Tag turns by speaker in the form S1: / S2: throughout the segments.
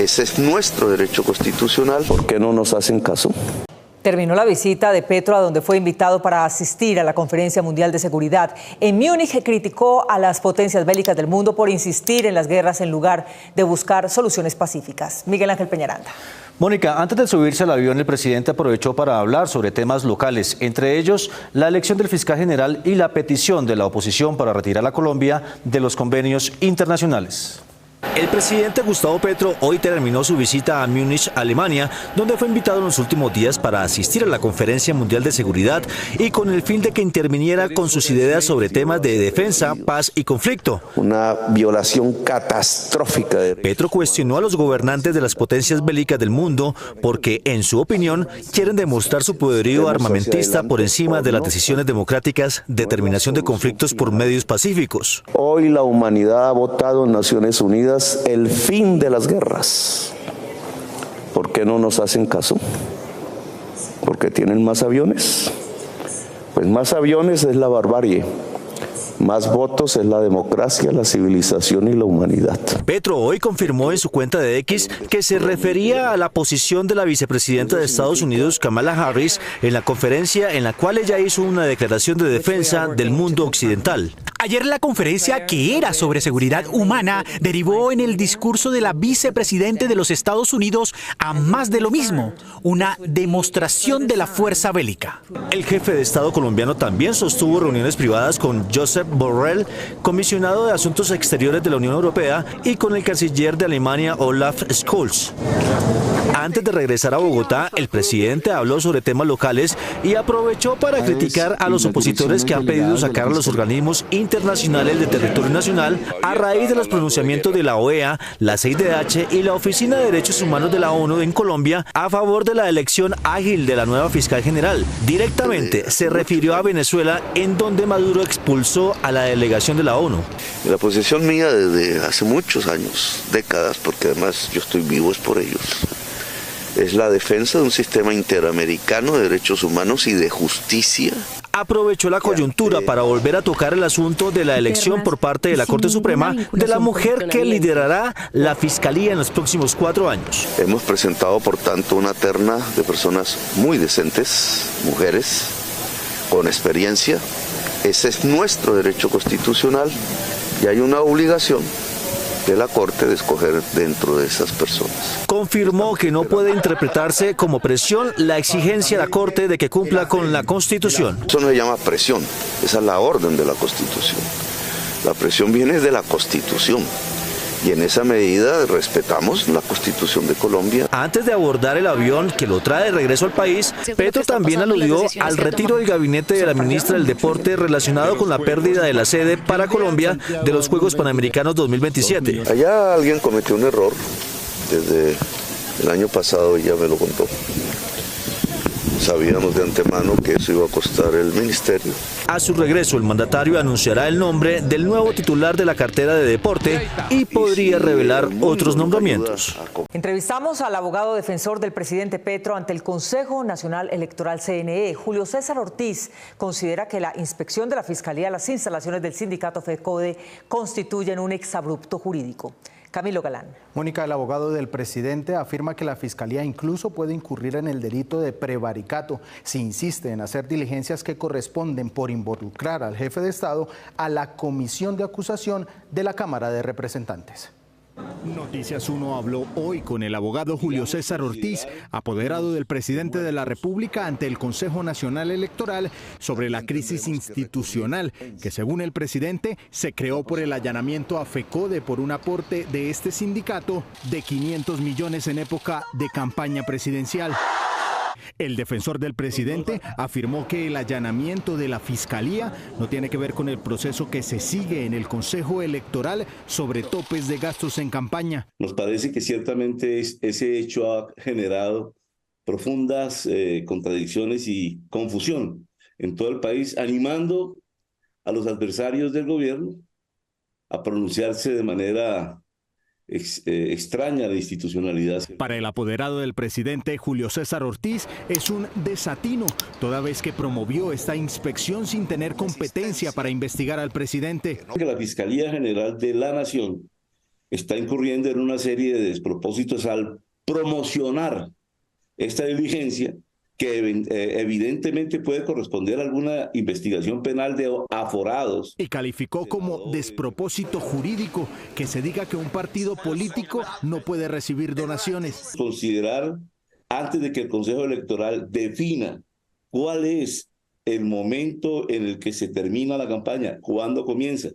S1: Ese es nuestro derecho constitucional. ¿Por qué no nos hacen caso?
S2: Terminó la visita de Petro, a donde fue invitado para asistir a la Conferencia Mundial de Seguridad. En Múnich criticó a las potencias bélicas del mundo por insistir en las guerras en lugar de buscar soluciones pacíficas. Miguel Ángel Peñaranda.
S3: Mónica, antes de subirse al avión, el presidente aprovechó para hablar sobre temas locales, entre ellos la elección del fiscal general y la petición de la oposición para retirar a Colombia de los convenios internacionales. El presidente Gustavo Petro hoy terminó su visita a Múnich, Alemania, donde fue invitado en los últimos días para asistir a la Conferencia Mundial de Seguridad y con el fin de que interviniera con sus ideas sobre temas de defensa, paz y conflicto.
S1: Una violación catastrófica.
S3: Petro cuestionó a los gobernantes de las potencias bélicas del mundo porque, en su opinión, quieren demostrar su poderío armamentista por encima de las decisiones democráticas de terminación de conflictos por medios pacíficos.
S1: Hoy la humanidad ha votado en Naciones Unidas el fin de las guerras. ¿Por qué no nos hacen caso? ¿Porque tienen más aviones? Pues más aviones es la barbarie. Más votos es la democracia, la civilización y la humanidad.
S3: Petro hoy confirmó en su cuenta de X que se refería a la posición de la vicepresidenta de Estados Unidos, Kamala Harris, en la conferencia en la cual ella hizo una declaración de defensa del mundo occidental.
S4: Ayer la conferencia, que era sobre seguridad humana, derivó en el discurso de la vicepresidenta de los Estados Unidos a más de lo mismo, una demostración de la fuerza bélica.
S3: El jefe de Estado colombiano también sostuvo reuniones privadas con Josep Borrell, comisionado de Asuntos Exteriores de la Unión Europea, y con el canciller de Alemania, Olaf Scholz. Antes de regresar a Bogotá, el presidente habló sobre temas locales y aprovechó para criticar a los opositores que han pedido sacar a los organismos internacionales del territorio nacional a raíz de los pronunciamientos de la OEA, la CIDH y la Oficina de Derechos Humanos de la ONU en Colombia a favor de la elección ágil de la nueva fiscal general. Directamente se refirió a Venezuela, en donde Maduro expulsó a la delegación de la ONU.
S1: La posición mía desde hace muchos años, décadas, porque además yo estoy vivo es por ellos, es la defensa de un sistema interamericano de derechos humanos y de justicia.
S3: Aprovechó la coyuntura para volver a tocar el asunto de la elección por parte de la Corte Suprema de la mujer que liderará la Fiscalía en los próximos 4 años.
S1: Hemos presentado, por tanto, una terna de personas muy decentes, mujeres, con experiencia. Ese es nuestro derecho constitucional y hay una obligación de la Corte de escoger dentro de esas personas.
S3: Confirmó que no puede interpretarse como presión la exigencia de la Corte de que cumpla con la Constitución.
S1: Eso no se llama presión, esa es la orden de la Constitución. La presión viene de la Constitución. Y en esa medida respetamos la Constitución de Colombia.
S3: Antes de abordar el avión que lo trae de regreso al país, Petro también aludió al retiro del gabinete de la ministra del Deporte relacionado con la pérdida de la sede para Colombia de los Juegos Panamericanos 2027.
S1: Allá alguien cometió un error, desde el año pasado ella me lo contó. Sabíamos de antemano que eso iba a costar el ministerio.
S3: A su regreso, el mandatario anunciará el nombre del nuevo titular de la cartera de deporte y podría revelar otros nombramientos.
S2: Entrevistamos al abogado defensor del presidente Petro ante el Consejo Nacional Electoral CNE. Julio César Ortiz considera que la inspección de la Fiscalía a las instalaciones del sindicato FECODE constituyen un exabrupto jurídico. Camilo Galán.
S5: Mónica, el abogado del presidente afirma que la Fiscalía incluso puede incurrir en el delito de prevaricato si insiste en hacer diligencias que corresponden por involucrar al jefe de Estado a la comisión de acusación de la Cámara de Representantes.
S6: Noticias 1 habló hoy con el abogado Julio César Ortiz, apoderado del presidente de la República ante el Consejo Nacional Electoral, sobre la crisis institucional que, según el presidente, se creó por el allanamiento a FECODE por un aporte de este sindicato de 500 millones en época de campaña presidencial. El defensor del presidente afirmó que el allanamiento de la Fiscalía no tiene que ver con el proceso que se sigue en el Consejo Electoral sobre topes de gastos en campaña.
S7: Nos parece que ciertamente ese hecho ha generado profundas contradicciones y confusión en todo el país, animando a los adversarios del gobierno a pronunciarse de manera extraña la institucionalidad.
S6: Para el apoderado del presidente Julio César Ortiz es un desatino, toda vez que promovió esta inspección sin tener competencia para investigar al presidente.
S7: Que la Fiscalía General de la Nación está incurriendo en una serie de despropósitos al promocionar esta diligencia que evidentemente puede corresponder a alguna investigación penal de aforados.
S6: Y calificó como despropósito jurídico que se diga que un partido político no puede recibir donaciones.
S7: Considerar, antes de que el Consejo Electoral defina cuál es el momento en el que se termina la campaña, cuándo comienza,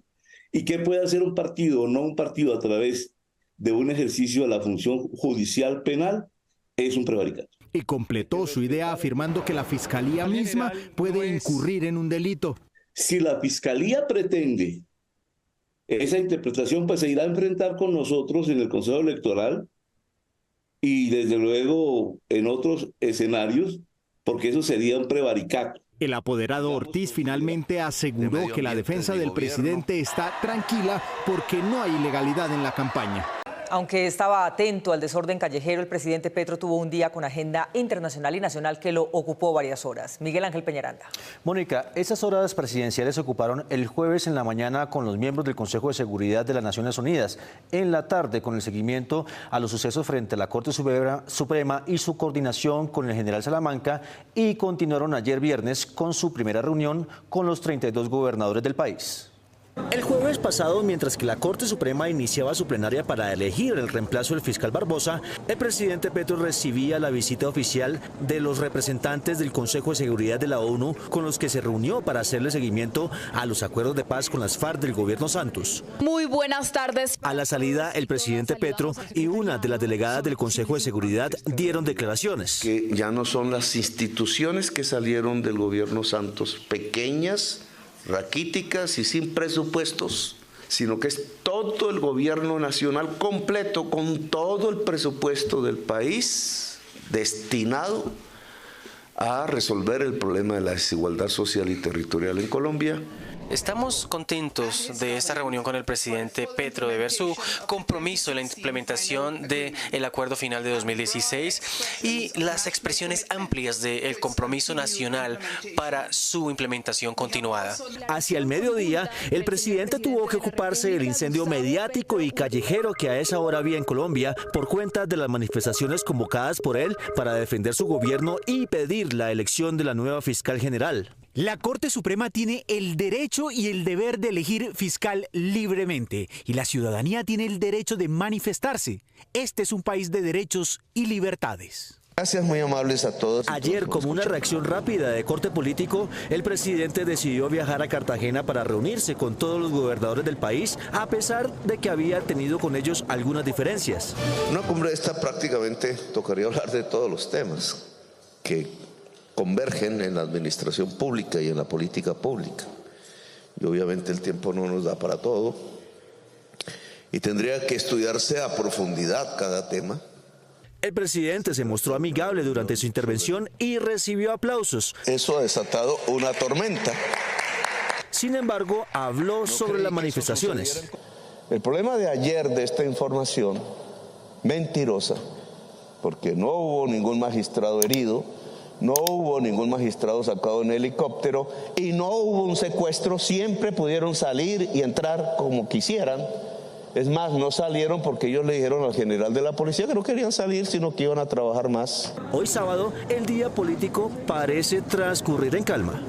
S7: y qué puede hacer un partido o no un partido a través de un ejercicio de la función judicial penal, es un prevaricato.
S6: Y completó su idea afirmando que la Fiscalía misma puede incurrir en un delito.
S7: Si la Fiscalía pretende esa interpretación, pues se irá a enfrentar con nosotros en el Consejo Electoral y desde luego en otros escenarios, porque eso sería un prevaricato.
S6: El apoderado Ortiz finalmente aseguró que la defensa del presidente está tranquila porque no hay ilegalidad en la campaña.
S2: Aunque estaba atento al desorden callejero, el presidente Petro tuvo un día con agenda internacional y nacional que lo ocupó varias horas. Miguel Ángel Peñaranda.
S3: Mónica, esas horas presidenciales se ocuparon el jueves en la mañana con los miembros del Consejo de Seguridad de las Naciones Unidas, en la tarde con el seguimiento a los sucesos frente a la Corte Suprema y su coordinación con el general Salamanca, y continuaron ayer viernes con su primera reunión con los 32 gobernadores del país. El jueves pasado, mientras que la Corte Suprema iniciaba su plenaria para elegir el reemplazo del fiscal Barbosa, el presidente Petro recibía la visita oficial de los representantes del Consejo de Seguridad de la ONU, con los que se reunió para hacerle seguimiento a los acuerdos de paz con las FARC del gobierno Santos.
S8: Muy buenas tardes.
S3: A la salida, el presidente Petro y una de las delegadas del Consejo de Seguridad dieron declaraciones.
S1: Que ya no son las instituciones que salieron del gobierno Santos pequeñas, raquíticas y sin presupuestos, sino que es todo el gobierno nacional completo con todo el presupuesto del país destinado a resolver el problema de la desigualdad social y territorial en Colombia.
S9: Estamos contentos de esta reunión con el presidente Petro, de ver su compromiso en la implementación del acuerdo final de 2016 y las expresiones amplias del compromiso nacional para su implementación continuada.
S3: Hacia el mediodía, el presidente tuvo que ocuparse del incendio mediático y callejero que a esa hora había en Colombia por cuenta de las manifestaciones convocadas por él para defender su gobierno y pedir la elección de la nueva fiscal general.
S4: La Corte Suprema tiene el derecho y el deber de elegir fiscal libremente, y la ciudadanía tiene el derecho de manifestarse. Este es un país de derechos y libertades.
S1: Gracias, muy amables a todos.
S3: Ayer, como una reacción rápida de corte político, el presidente decidió viajar a Cartagena para reunirse con todos los gobernadores del país, a pesar de que había tenido con ellos algunas diferencias.
S1: Una cumbre esta prácticamente tocaría hablar de todos los temas que convergen en la administración pública y en la política pública. Y obviamente el tiempo no nos da para todo y tendría que estudiarse a profundidad cada tema.
S3: El presidente se mostró amigable durante su intervención y recibió aplausos.
S1: Eso ha desatado una tormenta.
S3: Sin embargo, habló sobre las manifestaciones.
S1: El problema de ayer de esta información mentirosa, porque no hubo ningún magistrado herido, no hubo ningún magistrado sacado en helicóptero y no hubo un secuestro, siempre pudieron salir y entrar como quisieran. Es más, no salieron porque ellos le dijeron al general de la policía que no querían salir, sino que iban a trabajar más.
S3: Hoy sábado, el día político parece transcurrir en calma.